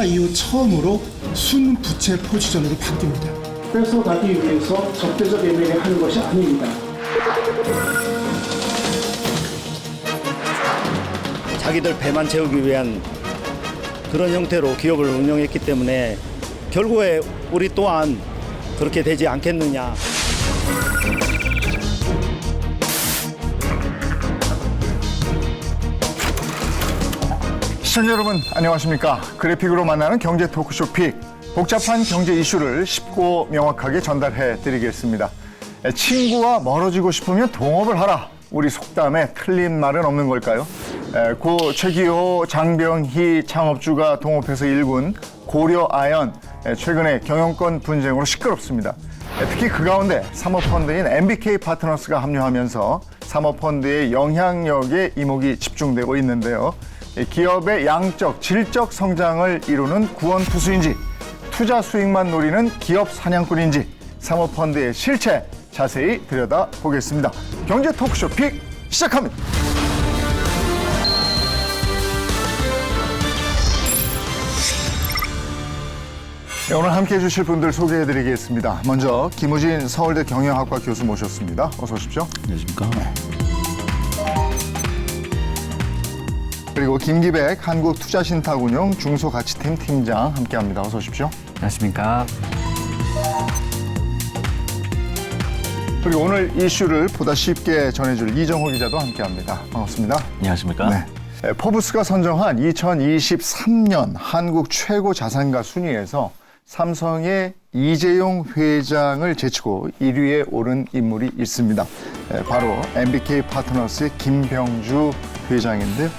코로나 이후 처음으로 순부채 포지션으로 바뀝니다. 뺏어가기 위해서 적대적 예매를 하는 것이 아닙니다. 자기들 배만 채우기 위한 그런 형태로 기업을 운영했기 때문에 결국에 우리 또한 그렇게 되지 않겠느냐. 시청자 여러분 안녕하십니까. 그래픽으로 만나는 경제 토크쇼 픽. 복잡한 경제 이슈를 쉽고 명확하게 전달해 드리겠습니다. 친구와 멀어지고 싶으면 동업을 하라. 우리 속담에 틀린 말은 없는 걸까요? 고 최기호, 장병희 창업주가 동업해서 일군 고려아연, 최근에 경영권 분쟁으로 시끄럽습니다. 특히 그 가운데 사모펀드인 MBK 파트너스가 합류하면서 사모펀드의 영향력에 이목이 집중되고 있는데요. 기업의 양적, 질적 성장을 이루는 구원투수인지, 투자 수익만 노리는 기업 사냥꾼인지 사모펀드의 실체 자세히 들여다보겠습니다. 경제 토크쇼 픽 시작합니다. 네, 오늘 함께해 주실 분들 소개해드리겠습니다. 먼저 김우진 서울대 경영학과 교수 모셨습니다. 어서 오십시오. 안녕하십니까. 네. 그리고 김기백 한국투자신탁운용 중소가치팀 팀장 함께합니다. 어서 오십시오. 안녕하십니까. 그리고 오늘 이슈를 보다 쉽게 전해줄 이정호 기자도 함께합니다. 반갑습니다. 안녕하십니까. 네. 포브스가 선정한 2023년 한국 최고 자산가 순위에서 삼성의 이재용 회장을 제치고 1위에 오른 인물이 있습니다. 바로 MBK 파트너스의 김병주 회장인데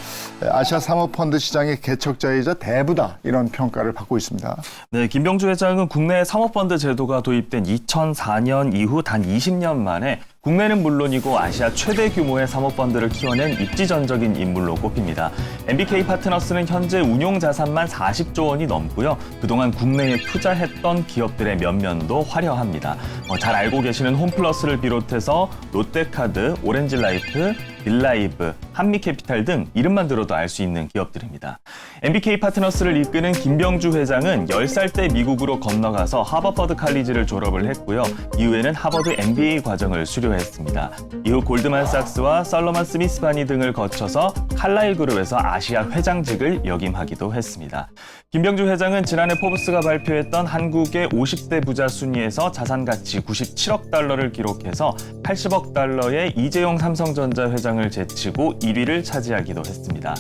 아시아 사모펀드 시장의 개척자이자 대부다 이런 평가를 받고 있습니다. 네, 김병주 회장은 국내 사모펀드 제도가 도입된 2004년 이후 단 20년 만에 국내는 물론이고 아시아 최대 규모의 사모펀드를 키워낸 입지전적인 인물로 꼽힙니다. MBK 파트너스는 현재 운용 자산만 40조 원이 넘고요. 그동안 국내에 투자했던 기업들의 면면도 화려합니다. 잘 알고 계시는 홈플러스를 비롯해서 롯데카드, 오렌지라이프, 빌라이브, 한미캐피탈 등 이름만 들어도 알 수 있는 기업들입니다. MBK 파트너스를 이끄는 김병주 회장은 10살 때 미국으로 건너가서 하버퍼드 칼리지를 졸업을 했고요. 이후에는 하버드 MBA 과정을 수료했습니다. 이후 골드만삭스와 설러먼 스미스 바니 등을 거쳐서 칼라일 그룹에서 아시아 회장직을 역임하기도 했습니다. 김병주 회장은 지난해 포브스가 발표했던 한국의 50대 부자 순위에서 자산 가치 97억 달러를 기록해서 80억 달러의 이재용 삼성전자 회장을 제치고 1위를 차지하기도 했습니다.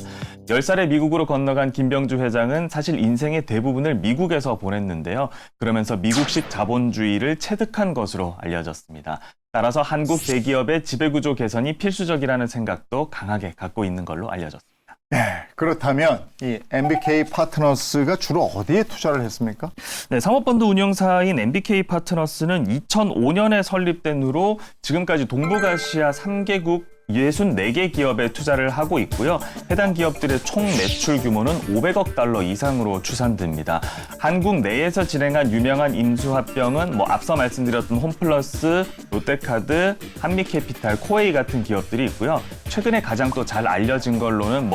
10살에 미국으로 건너간 김병주 회장은 사실 인생의 대부분을 미국에서 보냈는데요. 그러면서 미국식 자본주의를 체득한 것으로 알려졌습니다. 따라서 한국 대기업의 지배구조 개선이 필수적이라는 생각도 강하게 갖고 있는 걸로 알려졌습니다. 네, 그렇다면 이 MBK 파트너스가 주로 어디에 투자를 했습니까? 네, 사모펀드 운영사인 MBK 파트너스는 2005년에 설립된 후로 지금까지 동북아시아 3개국 64개 기업에 투자를 하고 있고요. 해당 기업들의 총 매출 규모는 500억 달러 이상으로 추산됩니다. 한국 내에서 진행한 유명한 인수합병은 앞서 말씀드렸던 홈플러스, 롯데카드, 한미캐피탈, 코웨이 같은 기업들이 있고요. 최근에 가장 또 잘 알려진 걸로는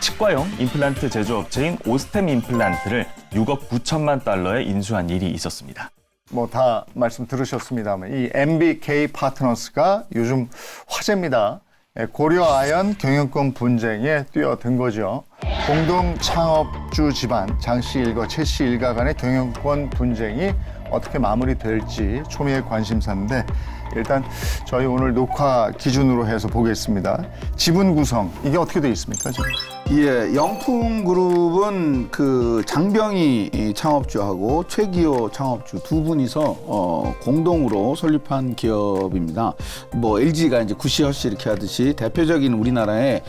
치과용 임플란트 제조업체인 오스템 임플란트를 6억 9천만 달러에 인수한 일이 있었습니다. 다 말씀 들으셨습니다만 이 MBK 파트너스가 요즘 화제입니다. 고려아연 경영권 분쟁에 뛰어든 거죠. 공동 창업주 집안 장씨 일가, 최씨 일가 간의 경영권 분쟁이 어떻게 마무리될지 초미의 관심사인데 일단 저희 오늘 녹화 기준으로 해서 보겠습니다. 지분 구성 이게 어떻게 돼 있습니까 지금? 예, 영풍그룹은 그 장병희 창업주하고 최기호 창업주 두 분이서 공동으로 설립한 기업입니다. LG가 이제 구시허시 이렇게 하듯이 대표적인 우리나라의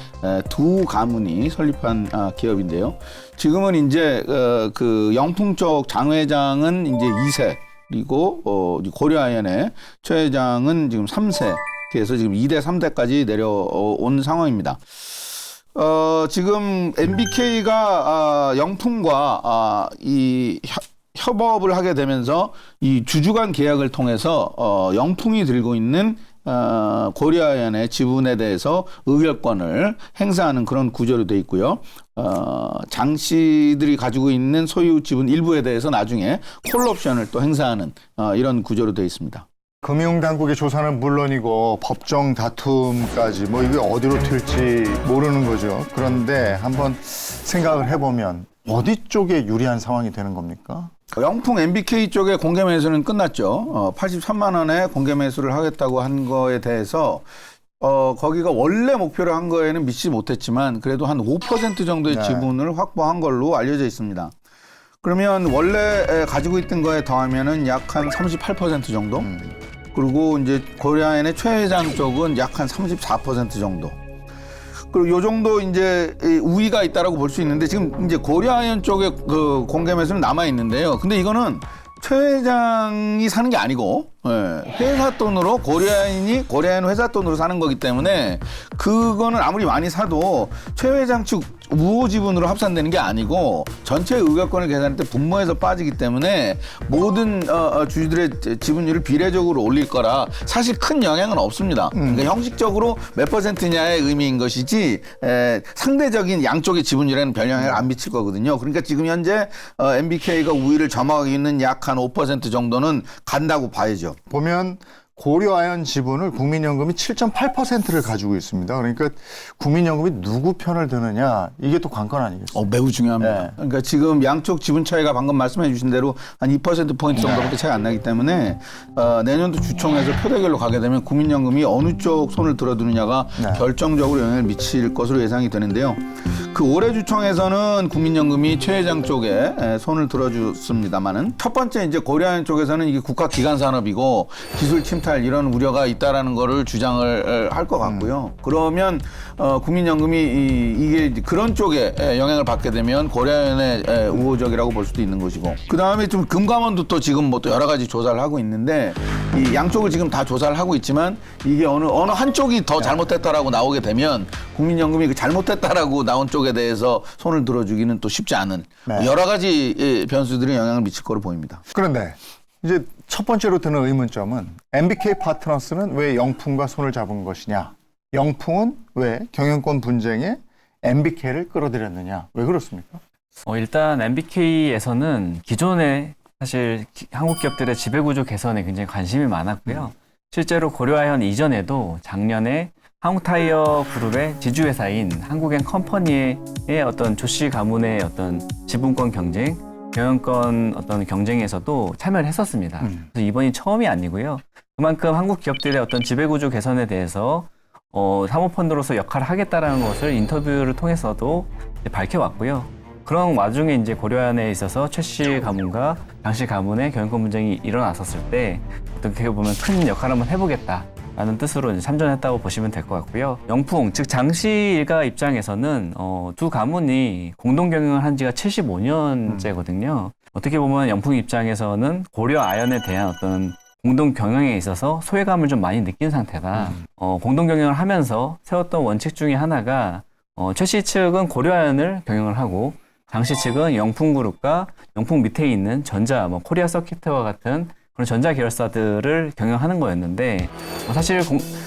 두 가문이 설립한 기업인데요. 지금은 이제 그 영풍 쪽 장 회장은 이제 2세 그리고 고려아연의 최 회장은 지금 3세. 그래서 지금 2대 3대까지 내려온 상황입니다. 지금 MBK가 영풍과 이 협업을 하게 되면서 이 주주간 계약을 통해서 영풍이 들고 있는 고려아연의 지분에 대해서 의결권을 행사하는 그런 구조로 돼 있고요. 장 씨들이 가지고 있는 소유 지분 일부에 대해서 나중에 콜 옵션을 또 행사하는 이런 구조로 되어 있습니다. 금융당국의 조사는 물론이고 법정 다툼까지 뭐 이게 어디로 튈지 모르는 거죠. 그런데 한번 생각을 해보면 어디 쪽에 유리한 상황이 되는 겁니까? 영풍 MBK 쪽의 공개 매수는 끝났죠. 83만 원에 공개 매수를 하겠다고 한 거에 대해서 거기가 원래 목표로 한 거에는 미치지 못했지만 그래도 한 5% 정도의 네. 지분을 확보한 걸로 알려져 있습니다. 그러면 원래 가지고 있던 거에 더하면은 약 한 38% 정도. 그리고 이제 고려아연의 최 회장 쪽은 약 한 34% 정도. 그리고 요 정도 이제 우위가 있다라고 볼 수 있는데 지금 이제 고려아연 쪽에 그 공개 매수는 남아 있는데요. 근데 이거는 최 회장이 사는 게 아니고 회사 돈으로 고려아연 회사 돈으로 사는 거기 때문에 그거는 아무리 많이 사도 최 회장 측 우호 지분으로 합산되는 게 아니고 전체 의결권을 계산할 때 분모에서 빠지기 때문에 모든 주주들의 지분율을 비례적으로 올릴 거라 사실 큰 영향은 없습니다. 그러니까 형식적으로 몇 %냐의 의미인 것이지 상대적인 양쪽의 지분율에는 별 영향을 안 미칠 거거든요. 그러니까 지금 현재 MBK가 우위를 점하고 있는 약 한 5% 정도는 간다고 봐야죠. 보면 고려아연 지분을 국민연금이 7.8%를 가지고 있습니다. 그러니까 국민연금이 누구 편을 드느냐 이게 또 관건 아니겠어요? 매우 중요합니다. 네. 그러니까 지금 양쪽 지분 차이가 방금 말씀해 주신 대로 한 2%포인트 정도밖에 차이 안 나기 때문에 내년도 주총에서 표대결로 가게 되면 국민연금이 어느 쪽 손을 들어두느냐가 네. 결정적으로 영향을 미칠 것으로 예상이 되는데요. 그 올해 주총에서는 국민연금이 최 회장 쪽에 손을 들어줬습니다만은 첫 번째 이제 고려아연 쪽에서는 이게 국가기관 산업이고 기술 침탈 이런 우려가 있다라는 거를 주장을 할 것 같고요. 그러면 국민연금이 이게 그런 쪽에 영향을 받게 되면 고려아연의 우호적이라고 볼 수도 있는 것이고 그 다음에 좀 금감원도 또 지금 뭐 또 여러 가지 조사를 하고 있는데 이 양쪽을 지금 다 조사를 하고 있지만 이게 어느 한쪽이 더 잘못됐다라고 나오게 되면 국민연금이 그 잘못됐다라고 나온 쪽에 대해서 손을 들어주기는 또 쉽지 않은 네. 여러 가지 변수들이 영향을 미칠 거로 보입니다. 그런데 이제 첫 번째로 드는 의문점은 MBK 파트너스는 왜 영풍과 손을 잡은 것이냐? 영풍은 왜 경영권 분쟁에 MBK를 끌어들였느냐? 왜 그렇습니까? 일단 MBK에서는 기존에 사실 한국 기업들의 지배구조 개선에 굉장히 관심이 많았고요. 실제로 고려아연 이전에도 작년에 한국타이어 그룹의 지주회사인 한국앤컴퍼니의 어떤 조씨 가문의 어떤 지분권 경쟁, 경영권 어떤 경쟁에서도 참여를 했었습니다. 그래서 이번이 처음이 아니고요. 그만큼 한국 기업들의 어떤 지배구조 개선에 대해서 사모펀드로서 역할을 하겠다라는 것을 인터뷰를 통해서도 밝혀왔고요. 그런 와중에 이제 고려아연에 있어서 최 씨 가문과 장 씨 가문의 경영권 분쟁이 일어났었을 때 어떻게 보면 큰 역할을 한번 해보겠다라는 뜻으로 이제 참전했다고 보시면 될 것 같고요. 영풍, 즉 장 씨 일가 입장에서는 두 가문이 공동 경영을 한 지가 75년째거든요. 어떻게 보면 영풍 입장에서는 고려아연에 대한 어떤 공동 경영에 있어서 소외감을 좀 많이 느낀 상태다. 공동 경영을 하면서 세웠던 원칙 중에 하나가 최 씨 측은 고려아연을 경영을 하고 장 씨 측은 영풍그룹과 영풍 밑에 있는 전자, 코리아 서킷과 같은 그런 전자 계열사들을 경영하는 거였는데 사실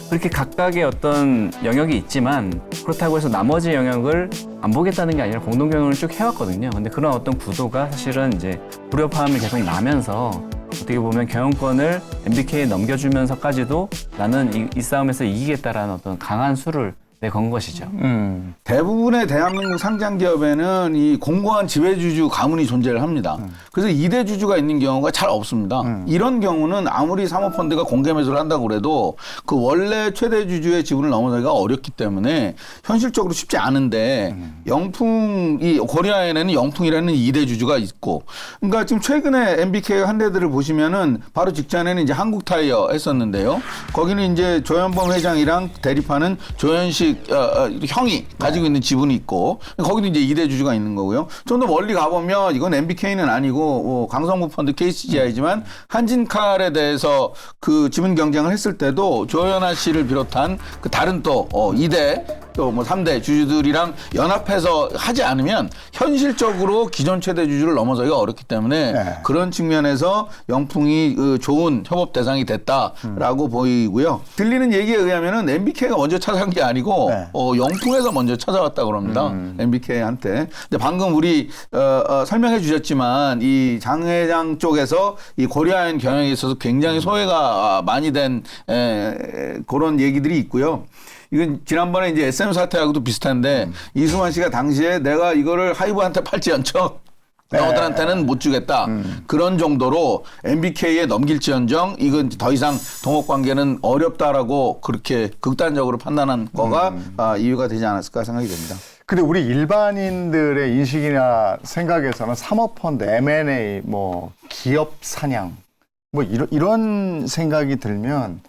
그렇게 각각의 어떤 영역이 있지만 그렇다고 해서 나머지 영역을 안 보겠다는 게 아니라 공동 경영을 쭉 해왔거든요. 근데 그런 어떤 구도가 사실은 이제 불협화음이 계속 나면서 어떻게 보면 경영권을 MBK에 넘겨주면서까지도 나는 이 싸움에서 이기겠다라는 어떤 강한 수를 건 것이죠. 대부분의 대한민국 상장 기업에는 이 공고한 지배주주 가문이 존재를 합니다. 그래서 2대 주주가 있는 경우가 잘 없습니다. 이런 경우는 아무리 사모펀드가 공개 매수를 한다고 그래도 그 원래 최대 주주의 지분을 넘어서기가 어렵기 때문에 현실적으로 쉽지 않은데 고려아연에는 영풍이라는 2대 주주가 있고 그러니까 지금 최근에 MBK 한 대들을 보시면은 바로 직전에는 이제 한국타이어 했었는데요. 거기는 이제 조현범 회장이랑 대립하는 조현식 형이 가지고 있는 지분이 있고 거기도 이제 2대 주주가 있는 거고요. 좀 더 멀리 가보면 이건 MBK는 아니고 강성구 펀드 KCGI지만 한진칼에 대해서 그 지분 경쟁을 했을 때도 조현아 씨를 비롯한 그 다른 또 2대 또 뭐 3대 주주들이랑 연합해서 하지 않으면 현실적으로 기존 최대 주주를 넘어서기가 어렵기 때문에 네. 그런 측면에서 영풍이 좋은 협업 대상이 됐다라고 보이고요. 들리는 얘기에 의하면은 MBK가 먼저 찾아간 게 아니고 네. 영풍에서 먼저 찾아왔다 그럽니다. MBK한테. 근데 방금 우리 설명해 주셨지만 이 장 회장 쪽에서 이 고려아연 경영에 있어서 굉장히 소외가 많이 된 그런 얘기들이 있고요. 이건 지난번에 이제 SM 사태하고도 비슷한데 이수만 씨가 당시에 내가 이거를 하이브한테 팔지언정 너희들한테는 못 주겠다. 그런 정도로 MBK에 넘길지언정 이건 더 이상 동업 관계는 어렵다라고 그렇게 극단적으로 판단한 거가 이유가 되지 않았을까 생각이 됩니다. 근데 우리 일반인들의 인식이나 생각에서는 사모펀드, M&A, 뭐 기업 사냥 뭐 이런 생각이 들면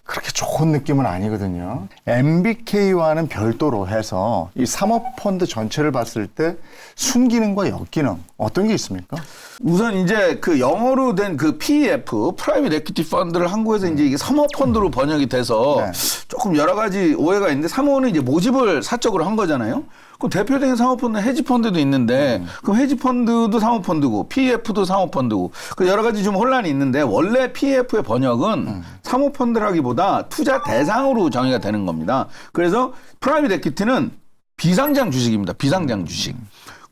그렇게 좋은 느낌은 아니거든요. MBK와는 별도로 해서 이 사모펀드 전체를 봤을 때 순기능과 역기능 어떤 게 있습니까? 우선 이제 그 영어로 된 그 PEF, 프라이빗 에퀴티 펀드를 한국에서 이제 이게 사모펀드로 번역이 돼서 네. 조금 여러 가지 오해가 있는데 사모는 이제 모집을 사적으로 한 거잖아요. 그럼 대표적인 사모펀드는 헤지펀드도 있는데 그럼 헤지펀드도 사모펀드고 PEF도 사모펀드고 그 여러 가지 좀 혼란이 있는데 원래 PEF의 번역은 사모펀드라기보다 투자 대상으로 정의가 되는 겁니다. 그래서 프라이빗 에퀴티는 비상장 주식입니다. 비상장 주식.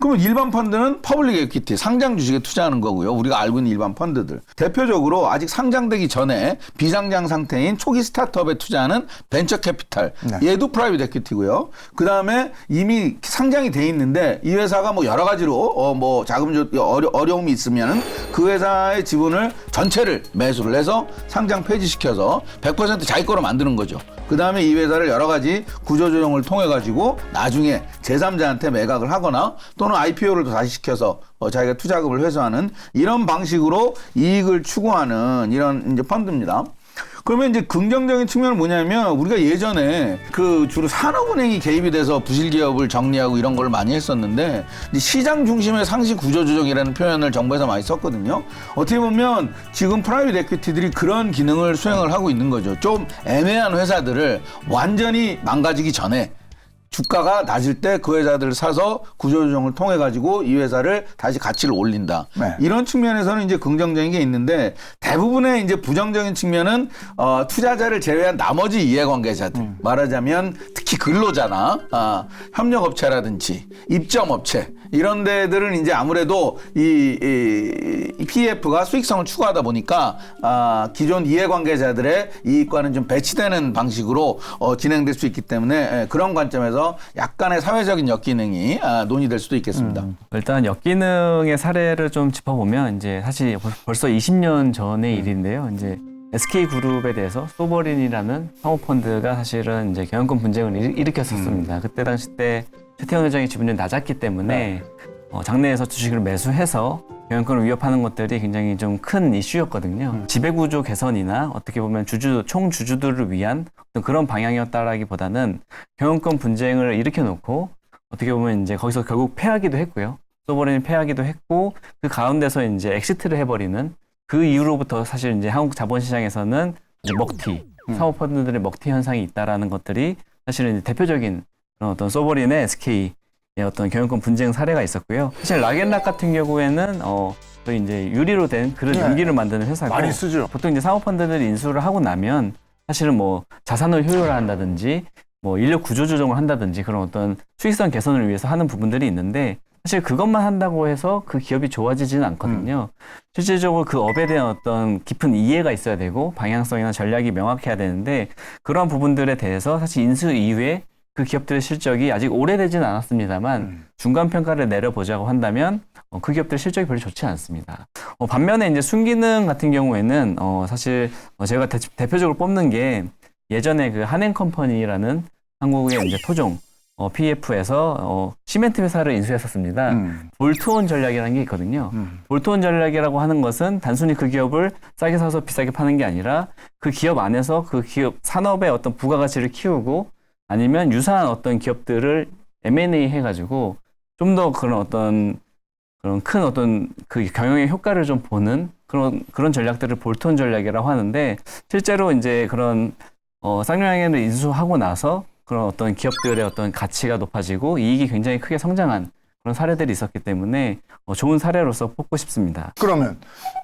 그러면 일반 펀드는 퍼블릭 에퀴티, 상장 주식에 투자하는 거고요. 우리가 알고 있는 일반 펀드들. 대표적으로 아직 상장되기 전에 비상장 상태인 초기 스타트업에 투자하는 벤처 캐피탈. 네. 얘도 프라이빗 에퀴티고요. 그 다음에 이미 상장이 돼 있는데 이 회사가 뭐 여러 가지로 뭐 자금 어려움이 있으면은 그 회사의 지분을 전체를 매수를 해서 상장 폐지시켜서 100% 자기 거로 만드는 거죠. 그 다음에 이 회사를 여러 가지 구조조정을 통해 가지고 나중에 제3자한테 매각을 하거나 또는 IPO를 더 다시 시켜서 자기가 투자금을 회수하는 이런 방식으로 이익을 추구하는 이런 이제 펀드입니다. 그러면 이제 긍정적인 측면은 뭐냐면 우리가 예전에 그 주로 산업은행이 개입이 돼서 부실 기업을 정리하고 이런 걸 많이 했었는데 이제 시장 중심의 상시 구조 조정이라는 표현을 정부에서 많이 썼거든요. 어떻게 보면 지금 프라이빗 에퀴티들이 그런 기능을 수행을 하고 있는 거죠. 좀 애매한 회사들을 완전히 망가지기 전에 주가가 낮을 때 그 회사들을 사서 구조조정을 통해 가지고 이 회사를 다시 가치를 올린다. 네. 이런 측면에서는 이제 긍정적인 게 있는데 대부분의 이제 부정적인 측면은 투자자를 제외한 나머지 이해관계자들 말하자면 특히 근로자나 협력업체라든지 입점업체 이런 데들은 이제 아무래도 이 PEF가 수익성을 추구하다 보니까 기존 이해관계자들의 이익과는 좀 배치되는 방식으로 진행될 수 있기 때문에 그런 관점에서 약간의 사회적인 역기능이 논의될 수도 있겠습니다. 일단 역기능의 사례를 좀 짚어보면 이제 사실 벌써 20년 전의 일인데요. 이제 SK그룹에 대해서 소버린이라는 사모펀드가 사실은 이제 경영권 분쟁을 일으켰었습니다. 그때 당시 때 최태원 회장의 지분율이 낮았기 때문에 장내에서 주식을 매수해서 경영권을 위협하는 것들이 굉장히 좀 큰 이슈였거든요. 지배구조 개선이나 어떻게 보면 총 주주들을 위한 어떤 그런 방향이었다라기보다는 경영권 분쟁을 일으켜놓고 어떻게 보면 이제 거기서 결국 패하기도 했고요. 소버린이 패하기도 했고 그 가운데서 이제 엑시트를 해버리는 그 이후로부터 사실 이제 한국 자본시장에서는 이제 먹튀, 사모펀드들의 먹튀 현상이 있다라는 것들이 사실은 이제 대표적인 그런 어떤 소버린의 SK의 어떤 경영권 분쟁 사례가 있었고요. 사실 락앤락 같은 경우에는 또 이제 유리로 된 그릇 용기를 만드는 회사고 많이 쓰죠. 보통 이제 사모펀드들이 인수를 하고 나면 사실은 뭐 자산을 효율화한다든지 뭐 인력 구조 조정을 한다든지 그런 어떤 수익성 개선을 위해서 하는 부분들이 있는데 사실 그것만 한다고 해서 그 기업이 좋아지지는 않거든요. 실질적으로 그 업에 대한 어떤 깊은 이해가 있어야 되고 방향성이나 전략이 명확해야 되는데 그런 부분들에 대해서 사실 인수 이후에 그 기업들의 실적이 아직 오래되지는 않았습니다만 중간 평가를 내려보자고 한다면 그 기업들의 실적이 별로 좋지 않습니다. 반면에 이제 순기능 같은 경우에는 사실 제가 대표적으로 뽑는 게 예전에 그 한행컴퍼니라는 한국의 이제 토종 PEF에서 시멘트 회사를 인수했었습니다. 볼트온 전략이라는 게 있거든요. 볼트온 전략이라고 하는 것은 단순히 그 기업을 싸게 사서 비싸게 파는 게 아니라 그 기업 안에서 그 기업 산업의 어떤 부가가치를 키우고 아니면 유사한 어떤 기업들을 M&A 해가지고 좀 더 그런 어떤 그런 큰 어떤 그 경영의 효과를 좀 보는 그런 전략들을 볼트온 전략이라고 하는데 실제로 이제 그런 쌍용양행을 인수하고 나서 그런 어떤 기업들의 어떤 가치가 높아지고 이익이 굉장히 크게 성장한 그런 사례들이 있었기 때문에 좋은 사례로서 뽑고 싶습니다. 그러면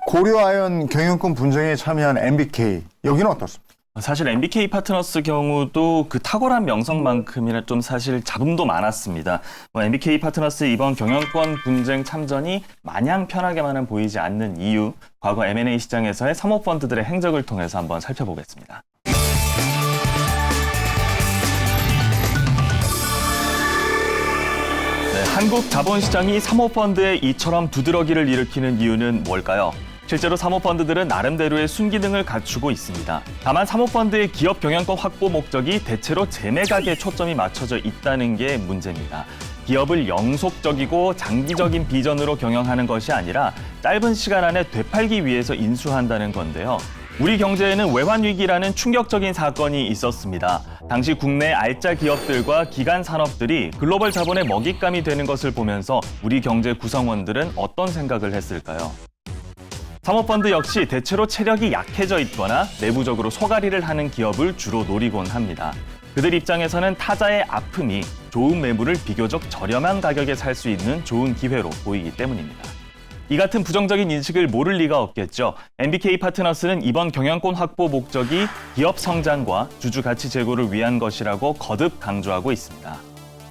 고려아연 경영권 분쟁에 참여한 MBK 여기는 어떻습니까? 사실 MBK 파트너스 경우도 그 탁월한 명성만큼이나 좀 사실 잡음도 많았습니다. MBK 파트너스 이번 경영권 분쟁 참전이 마냥 편하게만은 보이지 않는 이유, 과거 M&A 시장에서의 사모펀드들의 행적을 통해서 한번 살펴보겠습니다. 네, 한국 자본시장이 사모펀드에 이처럼 두드러기를 일으키는 이유는 뭘까요? 실제로 사모펀드들은 나름대로의 순기능을 갖추고 있습니다. 다만 사모펀드의 기업 경영권 확보 목적이 대체로 재매각에 초점이 맞춰져 있다는 게 문제입니다. 기업을 영속적이고 장기적인 비전으로 경영하는 것이 아니라 짧은 시간 안에 되팔기 위해서 인수한다는 건데요. 우리 경제에는 외환위기라는 충격적인 사건이 있었습니다. 당시 국내 알짜 기업들과 기간 산업들이 글로벌 자본의 먹잇감이 되는 것을 보면서 우리 경제 구성원들은 어떤 생각을 했을까요? 사모펀드 역시 대체로 체력이 약해져 있거나 내부적으로 소가리를 하는 기업을 주로 노리곤 합니다. 그들 입장에서는 타자의 아픔이 좋은 매물을 비교적 저렴한 가격에 살 수 있는 좋은 기회로 보이기 때문입니다. 이 같은 부정적인 인식을 모를 리가 없겠죠. MBK 파트너스는 이번 경영권 확보 목적이 기업 성장과 주주 가치 제고를 위한 것이라고 거듭 강조하고 있습니다.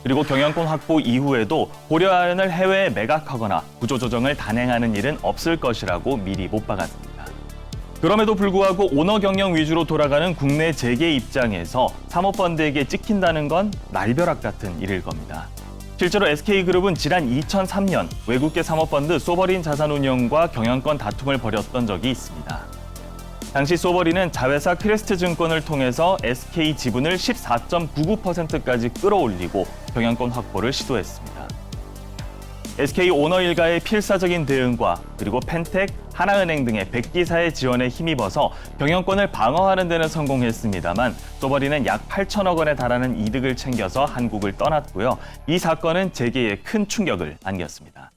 그리고 경영권 확보 이후에도 고려아연을 해외에 매각하거나 구조조정을 단행하는 일은 없을 것이라고 미리 못 박았습니다. 그럼에도 불구하고 오너 경영 위주로 돌아가는 국내 재계 입장에서 사모펀드에게 찍힌다는 건 날벼락 같은 일일 겁니다. 실제로 SK그룹은 지난 2003년 외국계 사모펀드 소버린 자산운용과 경영권 다툼을 벌였던 적이 있습니다. 당시 소버린은 자회사 크레스트증권을 통해서 SK 지분을 14.99%까지 끌어올리고 경영권 확보를 시도했습니다. SK 오너 일가의 필사적인 대응과 그리고 펜텍, 하나은행 등의 백기사의 지원에 힘입어서 경영권을 방어하는 데는 성공했습니다만 소버린은 약 8천억 원에 달하는 이득을 챙겨서 한국을 떠났고요. 이 사건은 재계에 큰 충격을 안겼습니다.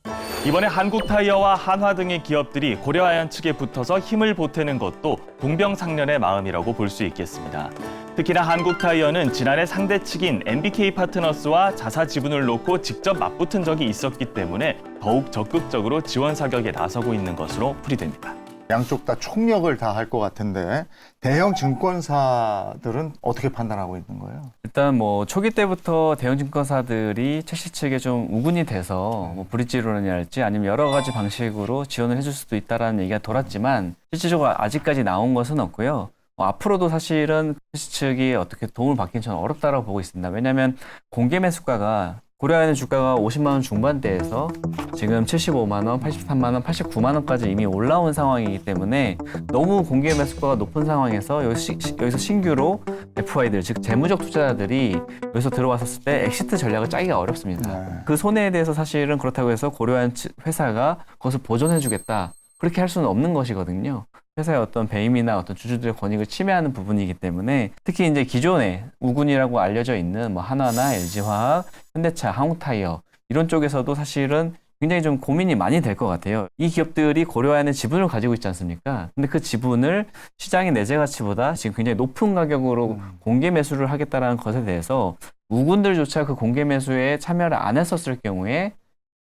이번에 한국타이어와 한화 등의 기업들이 고려아연 측에 붙어서 힘을 보태는 것도 동병상련의 마음이라고 볼 수 있겠습니다. 특히나 한국타이어는 지난해 상대 측인 MBK 파트너스와 자사 지분을 놓고 직접 맞붙은 적이 있었기 때문에 더욱 적극적으로 지원 사격에 나서고 있는 것으로 풀이됩니다. 양쪽 다 총력을 다 할 것 같은데 대형 증권사들은 어떻게 판단하고 있는 거예요? 일단 초기 때부터 대형 증권사들이 최씨 측에 좀 우군이 돼서 브릿지로는이랄지 아니면 여러 가지 방식으로 지원을 해줄 수도 있다라는 얘기가 돌았지만 실질적으로 아직까지 나온 것은 없고요. 앞으로도 사실은 최씨 측이 어떻게 도움을 받기는 저는 어렵다고 보고 있습니다. 왜냐하면 공개 매수가가 고려아연의 주가가 50만 원 중반대에서 지금 75만 원, 83만 원, 89만 원까지 이미 올라온 상황이기 때문에 너무 공개 매수가가 높은 상황에서 여기서 신규로 FI들, 즉 재무적 투자자들이 여기서 들어왔었을 때 엑시트 전략을 짜기가 어렵습니다. 그 손해에 대해서 사실은 그렇다고 해서 고려아연 회사가 그것을 보존해주겠다. 그렇게 할 수는 없는 것이거든요. 회사의 어떤 배임이나 어떤 주주들의 권익을 침해하는 부분이기 때문에 특히 이제 기존에 우군이라고 알려져 있는 한화나 LG화학, 현대차, 한국타이어 이런 쪽에서도 사실은 굉장히 좀 고민이 많이 될 것 같아요. 이 기업들이 고려아연의 지분을 가지고 있지 않습니까? 근데 그 지분을 시장의 내재 가치보다 지금 굉장히 높은 가격으로 공개 매수를 하겠다라는 것에 대해서 우군들조차 그 공개 매수에 참여를 안 했었을 경우에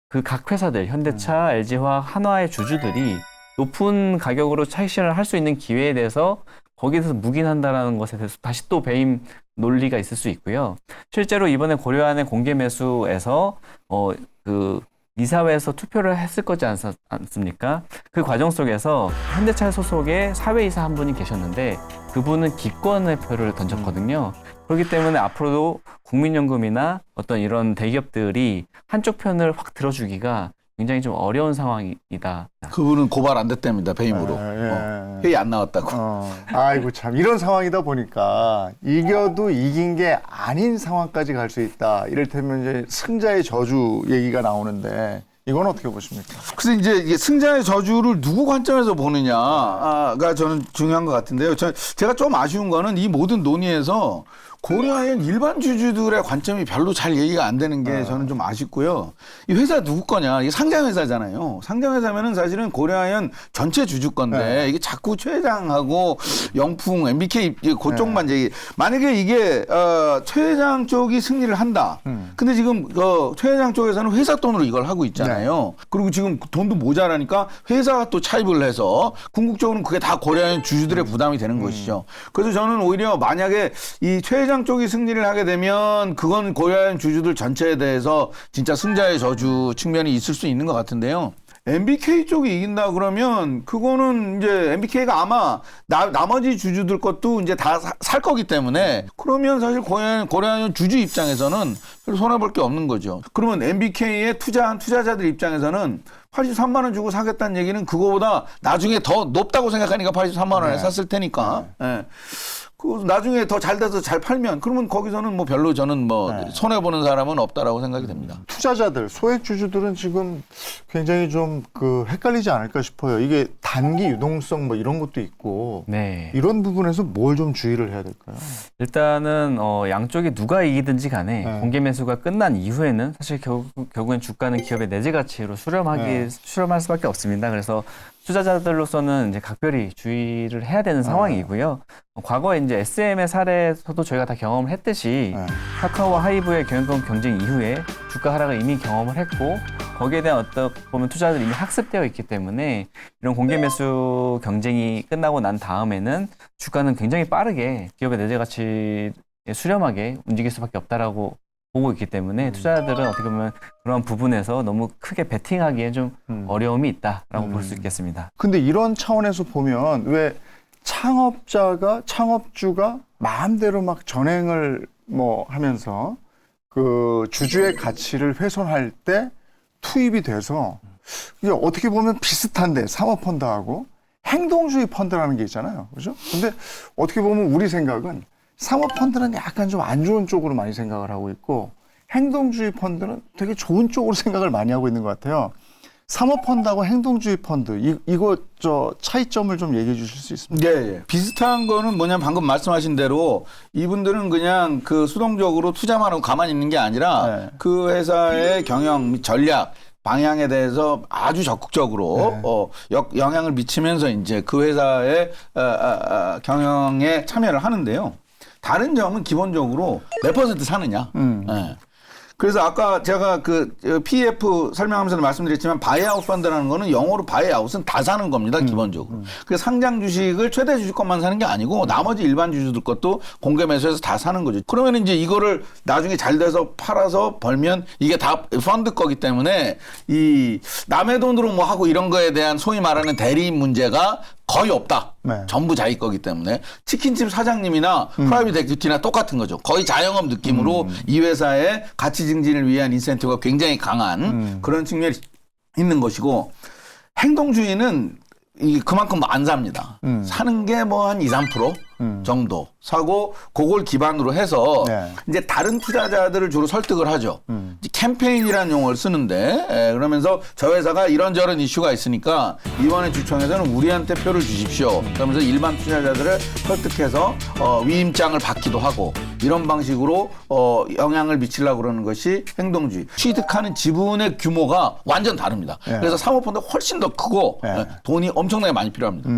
그 각 회사들, 현대차, LG화학, 한화의 주주들이 높은 가격으로 차익실현을 할 수 있는 기회에 대해서 거기에서 묵인한다는 것에 대해서 다시 또 배임 논리가 있을 수 있고요. 실제로 이번에 고려아연의 공개 매수에서 이사회에서 투표를 했을 거지 않습니까? 그 과정 속에서 현대차 소속의 사회이사 한 분이 계셨는데 그분은 기권의 표를 던졌거든요. 그렇기 때문에 앞으로도 국민연금이나 어떤 이런 대기업들이 한쪽 편을 확 들어주기가 굉장히 좀 어려운 상황이다. 그분은 고발 안 됐답니다. 배임으로. 회의 안 나왔다고. 아이고 참 이런 상황이다 보니까 이겨도 이긴 게 아닌 상황까지 갈 수 있다. 이를테면 이제 승자의 저주 얘기가 나오는데 이건 어떻게 보십니까? 그래서 이제 이게 승자의 저주를 누구 관점에서 보느냐가 저는 중요한 것 같은데요. 제가 좀 아쉬운 거는 이 모든 논의에서 고려아연 일반 주주들의 관점이 별로 잘 얘기가 안 되는 게 저는 좀 아쉽고요. 이 회사 누구 거냐? 이게 상장회사잖아요. 상장회사면은 사실은 고려아연 전체 주주 건데 이게 자꾸 최 회장하고 영풍, MBK 그쪽만 얘기. 만약에 이게 최 회장 쪽이 승리를 한다. 근데 지금 최 회장 쪽에서는 회사 돈으로 이걸 하고 있잖아요. 그리고 지금 돈도 모자라니까 회사가 또 차입을 해서 궁극적으로는 그게 다 고려아연 주주들의 부담이 되는 것이죠. 그래서 저는 오히려 만약에 이 최 회장 쪽이 승리를 하게 되면 그건 고려아연 주주들 전체에 대해서 진짜 승자의 저주 측면이 있을 수 있는 것 같은데요. MBK 쪽이 이긴다 그러면 그거는 이제 MBK가 아마 나머지 주주들 것도 이제 다 살 거기 때문에 그러면 사실 고려아연 주주 입장에서는 별로 손해볼 게 없는 거죠. 그러면 MBK에 투자한 투자자들 입장에서는 83만 원 주고 사겠다는 얘기는 그거보다 나중에 더 높다고 생각하니까 83만 원에 샀을 테니까. 예. 그 나중에 더 잘 돼서 잘 팔면 그러면 거기서는 뭐 별로 저는 뭐 손해 보는 사람은 없다라고 생각이 됩니다. 투자자들, 소액 주주들은 지금 굉장히 좀 헷갈리지 않을까 싶어요. 이게 단기 유동성 뭐 이런 것도 있고 네. 이런 부분에서 뭘 좀 주의를 해야 될까요? 일단은 양쪽이 누가 이기든지 간에 공개 매수가 끝난 이후에는 사실 결국엔 주가는 기업의 내재 가치로 수렴할 수밖에 없습니다. 그래서 투자자들로서는 이제 각별히 주의를 해야 되는 상황이고요. 과거에 이제 SM의 사례에서도 저희가 다 경험을 했듯이 카카오와 하이브의 경쟁 이후에 주가 하락을 이미 경험을 했고 거기에 대한 어떤 보면 투자자들이 이미 학습되어 있기 때문에 이런 공개 매수 경쟁이 끝나고 난 다음에는 주가는 굉장히 빠르게 기업의 내재 가치에 수렴하게 움직일 수밖에 없다라고 보고 있기 때문에 투자자들은 어떻게 보면 그런 부분에서 너무 크게 베팅하기에 좀 어려움이 있다라고 볼 수 있겠습니다. 근데 이런 차원에서 보면 왜 창업주가 마음대로 막 전횡을 뭐 하면서 그 주주의 가치를 훼손할 때 투입이 돼서 이게 어떻게 보면 비슷한데 사모펀드하고 행동주의 펀드라는 게 있잖아요. 그죠? 근데 어떻게 보면 우리 생각은 사모펀드는 약간 좀 안 좋은 쪽으로 많이 생각을 하고 있고 행동주의 펀드는 되게 좋은 쪽으로 생각을 많이 하고 있는 것 같아요. 사모펀드하고 행동주의 펀드 이거 차이점을 좀 얘기해 주실 수 있습니까? 예. 비슷한 거는 뭐냐면 방금 말씀하신 대로 이분들은 그냥 그 수동적으로 투자만 하고 가만히 있는 게 아니라 그 회사의 경영 및 전략 방향에 대해서 아주 적극적으로 영향을 미치면서 이제 그 회사의 경영에 참여를 하는데요. 다른 점은 기본적으로 몇 퍼센트 사느냐. 예. 그래서 아까 제가 그 PEF 설명하면서 말씀드렸지만 바이아웃 펀드라는 거는 영어로 바이아웃은 다 사는 겁니다. 기본적으로. 그래서 상장 주식을 최대 주주 것만 사는 게 아니고 나머지 일반 주주들 것도 공개 매수해서 다 사는 거죠. 그러면 이제 이거를 나중에 잘 돼서 팔아서 벌면 이게 다 펀드 거기 때문에 이 남의 돈으로 뭐 하고 이런 거에 대한 소위 말하는 대리인 문제가 거의 없다. 전부 자기 거기 때문에 치킨집 사장님이나 프라이빗 에퀴티나 똑같은 거죠. 거의 자영업 느낌으로 이 회사의 가치 증진을 위한 인센티브가 굉장히 강한 그런 측면이 있는 것이고 행동주의는 그만큼 안 삽니다. 사는 게 뭐 한 2, 3% 정도 사고 그걸 기반으로 해서 이제 다른 투자자들을 주로 설득을 하죠. 캠페인이라는 용어를 쓰는데 그러면서 저 회사가 이런저런 이슈가 있으니까 이번에 주총에서는 우리한테 표를 주십시오. 그러면서 일반 투자자들을 설득해서 위임장을 받기도 하고 이런 방식으로 영향을 미치려고 그러는 것이 행동주의. 취득하는 지분의 규모가 완전 다릅니다. 그래서 사모펀드 훨씬 더 크고 돈이 엄청나게 많이 필요합니다.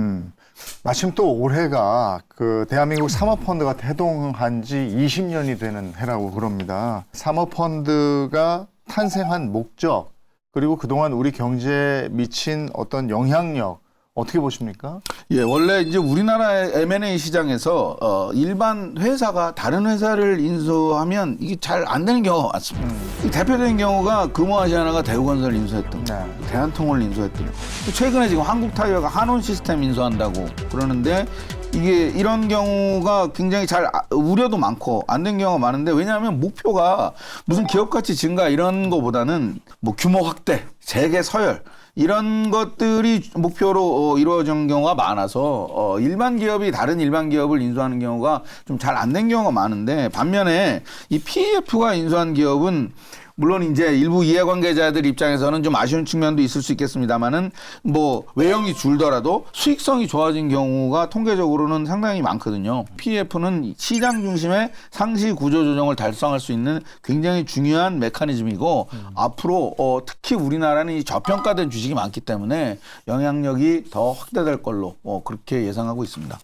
마침 또 올해가 그 대한민국 사모펀드가 태동한 지 20년이 되는 해라고 그럽니다. 사모펀드가 탄생한 목적 그리고 그동안 우리 경제에 미친 어떤 영향력 어떻게 보십니까? 예, 원래 이제 우리나라의 M&A 시장에서 일반 회사가 다른 회사를 인수하면 이게 잘 안 되는 경우가 많습니다. 대표적인 경우가 금호아시아나가 대우건설 인수했던 거, 대한통운을 인수했던 거. 최근에 지금 한국타이어가 한온시스템 인수한다고 그러는데 이게 이런 경우가 굉장히 잘 우려도 많고 안 된 경우가 많은데 왜냐하면 목표가 무슨 기업가치 증가 이런 거보다는 뭐 규모 확대, 재계 서열 이런 것들이 목표로 이루어진 경우가 많아서 일반 기업이 다른 일반 기업을 인수하는 경우가 좀 잘 안 된 경우가 많은데 반면에 이 PEF가 인수한 기업은 물론 이제 일부 이해관계자들 입장에서는 좀 아쉬운 측면도 있을 수 있겠습니다만은 뭐 외형이 줄더라도 수익성이 좋아진 경우가 통계적으로는 상당히 많거든요. PEF는 시장 중심의 상시 구조 조정을 달성할 수 있는 굉장히 중요한 메커니즘이고 앞으로 특히 우리나라는 이 저평가된 주식이 많기 때문에 영향력이 더 확대될 걸로 그렇게 예상하고 있습니다.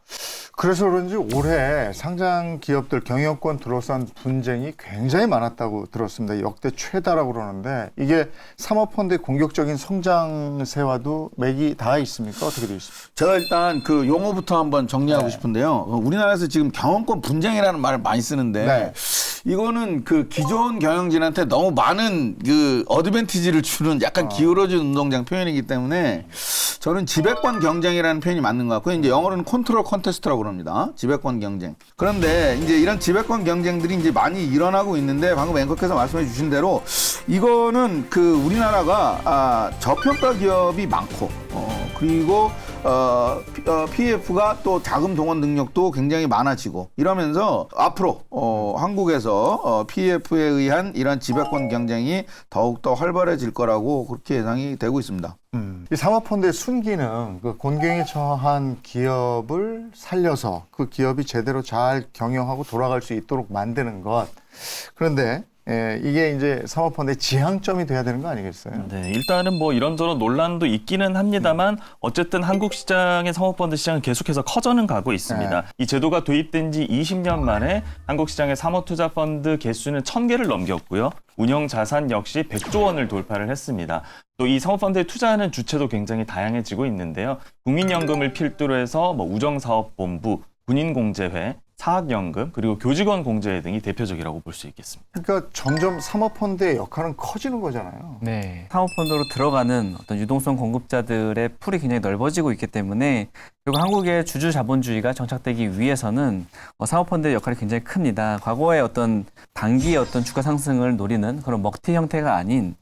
그래서 그런지 올해 상장 기업들 경영권 둘러싼 분쟁이 굉장히 많았다고 들었습니다. 역대 최다라고 그러는데 이게 사모펀드의 공격적인 성장세와도 맥이 닿아 있습니까? 어떻게 되어 있습니까? 제가 일단 그 용어부터 한번 정리하고 싶은데요. 우리나라에서 지금 경영권 분쟁이라는 말을 많이 쓰는데 이거는 그 기존 경영진한테 너무 많은 그 어드밴티지를 주는 약간 기울어진 운동장 표현이기 때문에 저는 지배권 경쟁이라는 표현이 맞는 것 같고요. 이제 영어로는 컨트롤 컨테스트라고 그럽니다. 지배권 경쟁. 그런데 이제 이런 지배권 경쟁들이 이제 많이 일어나고 있는데 방금 앵커께서 말씀해 주신 대로 이거는 그 우리나라가 저평가 기업이 많고 그리고 PEF가 또 자금 동원 능력도 굉장히 많아지고 이러면서 앞으로 한국에서 PEF에 의한 이런 지배권 경쟁이 더욱더 활발해질 거라고 그렇게 예상이 되고 있습니다. 이 사모펀드의 순기능, 그 곤경에 처한 기업을 살려서 그 기업이 제대로 잘 경영하고 돌아갈 수 있도록 만드는 것. 그런데 이게 이제 사모펀드의 지향점이 돼야 되는 거 아니겠어요? 네, 일단은 뭐 이런저런 논란도 있기는 합니다만 어쨌든 한국 시장의 사모펀드 시장은 계속해서 커져는 가고 있습니다. 이 제도가 도입된 지 20년 만에 한국 시장의 사모투자펀드 개수는 1,000개를 넘겼고요. 운영 자산 역시 100조 원을 돌파를 했습니다. 또 이 사모펀드에 투자하는 주체도 굉장히 다양해지고 있는데요. 국민연금을 필두로 해서 뭐 우정사업본부, 군인공제회, 사학연금, 그리고 교직원 공제회 등이 대표적이라고 볼 수 있겠습니다. 그러니까 점점 사모펀드의 역할은 커지는 거잖아요. 네. 사모펀드로 들어가는 어떤 유동성 공급자들의 풀이 굉장히 넓어지고 있기 때문에 그리고 한국의 주주 자본주의가 정착되기 위해서는 사모펀드의 역할이 굉장히 큽니다. 과거의 어떤 단기의 어떤 주가 상승을 노리는 그런 먹튀 형태가 아닌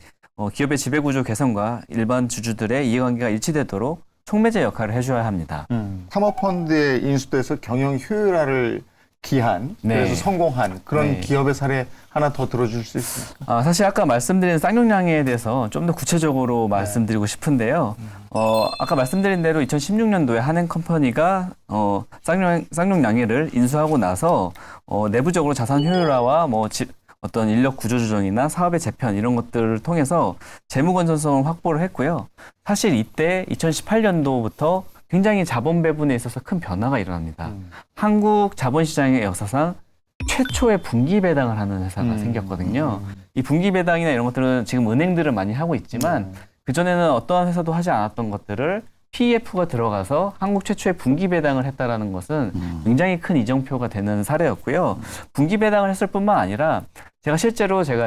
기업의 지배구조 개선과 일반 주주들의 이해관계가 일치되도록 촉매제 역할을 해줘야 합니다. 사모펀드에 인수돼서 경영 효율화를 기한, 그래서 성공한 그런 기업의 사례 하나 더 들어줄 수 있습니까? 사실 아까 말씀드린 쌍용량에 대해서 좀 더 구체적으로 말씀드리고 싶은데요. 아까 말씀드린 대로 2016년도에 한행컴퍼니가 쌍용량해를 인수하고 나서 내부적으로 자산 효율화와 어떤 인력 구조 조정이나 사업의 재편 이런 것들을 통해서 재무 건전성을 확보를 했고요. 사실 이때 2018년도부터 굉장히 자본 배분에 있어서 큰 변화가 일어납니다. 한국 자본시장의 역사상 최초의 분기 배당을 하는 회사가 생겼거든요. 이 분기 배당이나 이런 것들은 지금 은행들은 많이 하고 있지만 그전에는 어떠한 회사도 하지 않았던 것들을 PEF가 들어가서 한국 최초의 분기 배당을 했다라는 것은 굉장히 큰 이정표가 되는 사례였고요. 분기 배당을 했을 뿐만 아니라 제가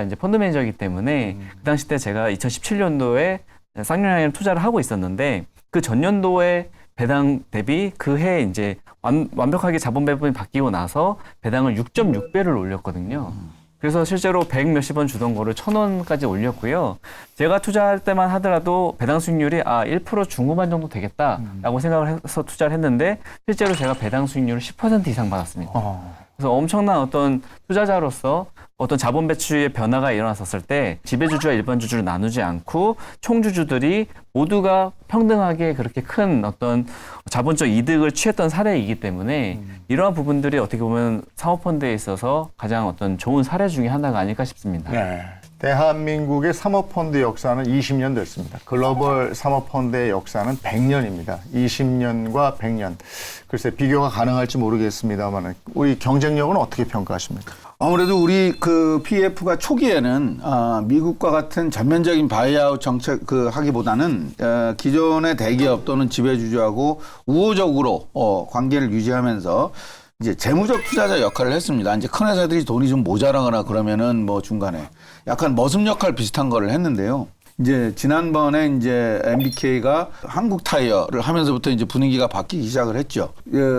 이제 펀드 매니저이기 때문에 그 당시 때 제가 2017년도에 쌍용량에 투자를 하고 있었는데 그 전년도에 배당 대비 그 해에 이제 완벽하게 자본 배분이 바뀌고 나서 배당을 6.6배를 올렸거든요. 그래서 실제로 100 몇십 원 주던 거를 1,000원까지 올렸고요. 제가 투자할 때만 하더라도 배당 수익률이 1% 중후반 정도 되겠다라고 생각을 해서 투자를 했는데 실제로 제가 배당 수익률을 10% 이상 받았습니다. 그래서 엄청난 어떤 투자자로서 어떤 자본 배출의 변화가 일어났었을 때 지배주주와 일반 주주를 나누지 않고 총주주들이 모두가 평등하게 그렇게 큰 어떤 자본적 이득을 취했던 사례이기 때문에 이러한 부분들이 어떻게 보면 사모펀드에 있어서 가장 어떤 좋은 사례 중에 하나가 아닐까 싶습니다. 네. 대한민국의 사모펀드 역사는 20년 됐습니다. 글로벌 사모펀드의 역사는 100년입니다. 20년과 100년. 글쎄 비교가 가능할지 모르겠습니다만 우리 경쟁력은 어떻게 평가하십니까? 아무래도 우리 그 PEF가 초기에는 미국과 같은 전면적인 바이아웃 정책 하기보다는 기존의 대기업 또는 지배주주하고 우호적으로 관계를 유지하면서 이제 재무적 투자자 역할을 했습니다. 이제 큰 회사들이 돈이 좀 모자라거나 그러면은 중간에 약간 머슴 역할 비슷한 거를 했는데요. 이제 지난번에 이제 MBK가 한국 타이어를 하면서부터 이제 분위기가 바뀌기 시작을 했죠.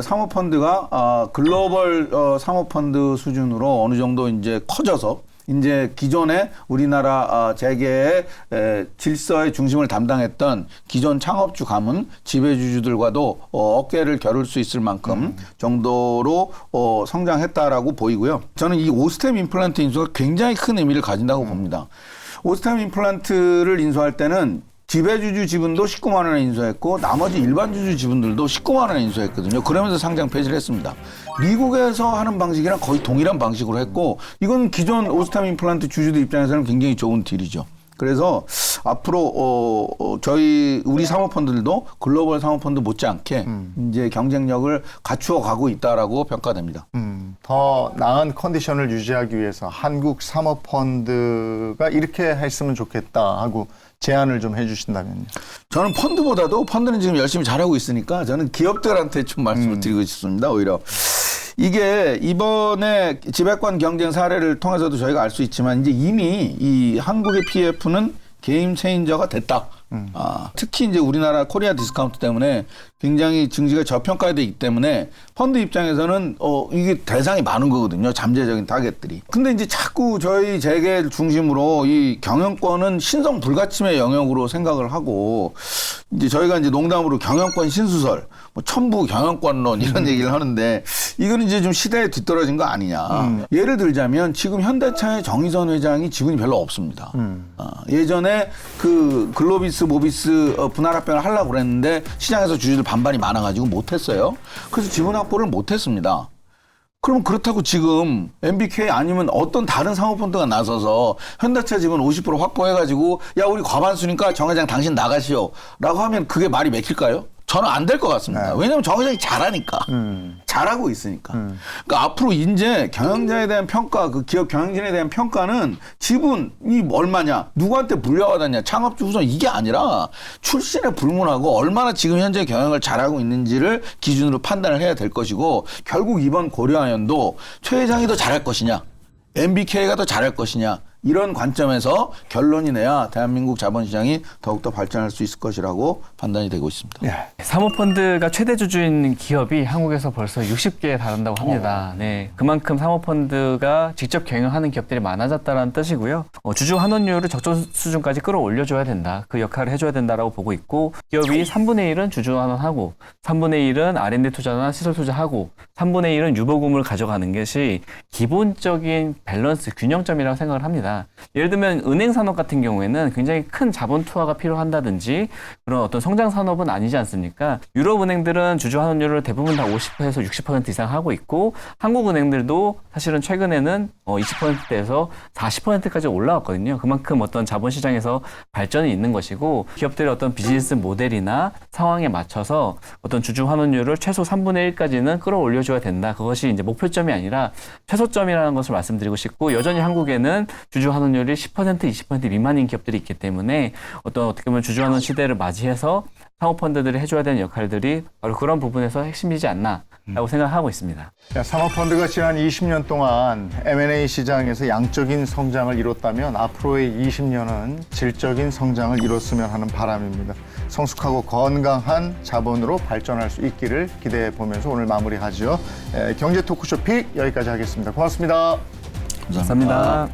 사모펀드가 글로벌 사모펀드 수준으로 어느 정도 이제 커져서 이제 기존에 우리나라 재계의 질서의 중심을 담당했던 기존 창업주 가문 지배주주들과도 어깨를 겨룰 수 있을 만큼 정도로 성장했다라고 보이고요. 저는 이 오스템 임플란트 인수가 굉장히 큰 의미를 가진다고 봅니다. 오스템 임플란트를 인수할 때는 지배주주 지분도 19만 원에 인수했고 나머지 일반 주주 지분들도 19만 원에 인수했거든요. 그러면서 상장 폐지를 했습니다. 미국에서 하는 방식이랑 거의 동일한 방식으로 했고 이건 기존 오스템 임플란트 주주들 입장에서는 굉장히 좋은 딜이죠. 그래서 앞으로 우리 사모펀드들도 글로벌 사모펀드 못지않게 이제 경쟁력을 갖추어 가고 있다라고 평가됩니다. 더 나은 컨디션을 유지하기 위해서 한국 사모펀드가 이렇게 했으면 좋겠다 하고 제안을 좀 해주신다면요. 저는 펀드보다도 펀드는 지금 열심히 잘하고 있으니까 저는 기업들한테 좀 말씀을 드리고 싶습니다. 오히려 이게 이번에 지배권 경쟁 사례를 통해서도 저희가 알 수 있지만 이제 이미 이 한국의 PF는 게임 체인저가 됐다. 특히 이제 우리나라 코리아 디스카운트 때문에 굉장히 증시가 저평가되어 있기 때문에 펀드 입장에서는 이게 대상이 많은 거거든요. 잠재적인 타겟들이. 근데 이제 자꾸 저희 재계 중심으로 이 경영권은 신성 불가침의 영역으로 생각을 하고 이제 저희가 이제 농담으로 경영권 신수설, 뭐 첨부 경영권론 이런 얘기를 하는데 이거는 이제 좀 시대에 뒤떨어진 거 아니냐. 예를 들자면 지금 현대차의 정의선 회장이 지분이 별로 없습니다. 예전에 그 글로비스 모비스 분할 합병을 하려고 그랬는데 시장에서 주주들 반발이 많아가지고 못했어요. 그래서 지분 확보를 못했습니다. 그럼 그렇다고 지금 MBK 아니면 어떤 다른 사모펀드가 나서서 현대차 지분 50% 확보해가지고 야 우리 과반수니까 정 회장 당신 나가시오 라고 하면 그게 말이 맥힐까요? 저는 안 될 것 같습니다. 네. 왜냐하면 정 회장이 잘하니까. 잘하고 있으니까. 그러니까 앞으로 이제 경영자에 대한 평가, 그 기업 경영진에 대한 평가는 지분이 얼마냐, 누구한테 물려받았냐, 창업주 후손 이게 아니라 출신에 불문하고 얼마나 지금 현재 경영을 잘하고 있는지를 기준으로 판단을 해야 될 것이고 결국 이번 고려아연도 최 회장이 더 잘할 것이냐, MBK가 더 잘할 것이냐 이런 관점에서 결론이 내야 대한민국 자본시장이 더욱더 발전할 수 있을 것이라고 판단이 되고 있습니다. 예. 사모펀드가 최대 주주인 기업이 한국에서 벌써 60개에 달한다고 합니다. 네, 그만큼 사모펀드가 직접 경영하는 기업들이 많아졌다는 뜻이고요. 주주 환원율을 적정 수준까지 끌어올려줘야 된다. 그 역할을 해줘야 된다라고 보고 있고 기업이 3분의 1은 주주 환원하고 3분의 1은 R&D 투자나 시설 투자하고 3분의 1은 유보금을 가져가는 것이 기본적인 밸런스, 균형점이라고 생각을 합니다. 예를 들면 은행 산업 같은 경우에는 굉장히 큰 자본 투하가 필요한다든지 그런 어떤 성장 산업은 아니지 않습니까? 유럽 은행들은 주주 환원율을 대부분 다 50%에서 60% 이상 하고 있고 한국 은행들도 사실은 최근에는 20%대에서 40%까지 올라왔거든요. 그만큼 어떤 자본 시장에서 발전이 있는 것이고 기업들의 어떤 비즈니스 모델이나 상황에 맞춰서 어떤 주주 환원율을 최소 3분의 1까지는 끌어올려줘야 된다. 그것이 이제 목표점이 아니라 최소점이라는 것을 말씀드리고 싶고 여전히 한국에는 주주 환원율이 10%, 20% 미만인 기업들이 있기 때문에 어떻게 보면 주주 환원 시대를 맞이해서 사모펀드들이 해줘야 되는 역할들이 바로 그런 부분에서 핵심이지 않나라고 생각하고 있습니다. 사모펀드가 지난 20년 동안 M&A 시장에서 양적인 성장을 이뤘다면 앞으로의 20년은 질적인 성장을 이뤘으면 하는 바람입니다. 성숙하고 건강한 자본으로 발전할 수 있기를 기대해 보면서 오늘 마무리하죠. 경제 토크쇼 픽 여기까지 하겠습니다. 고맙습니다. 감사합니다.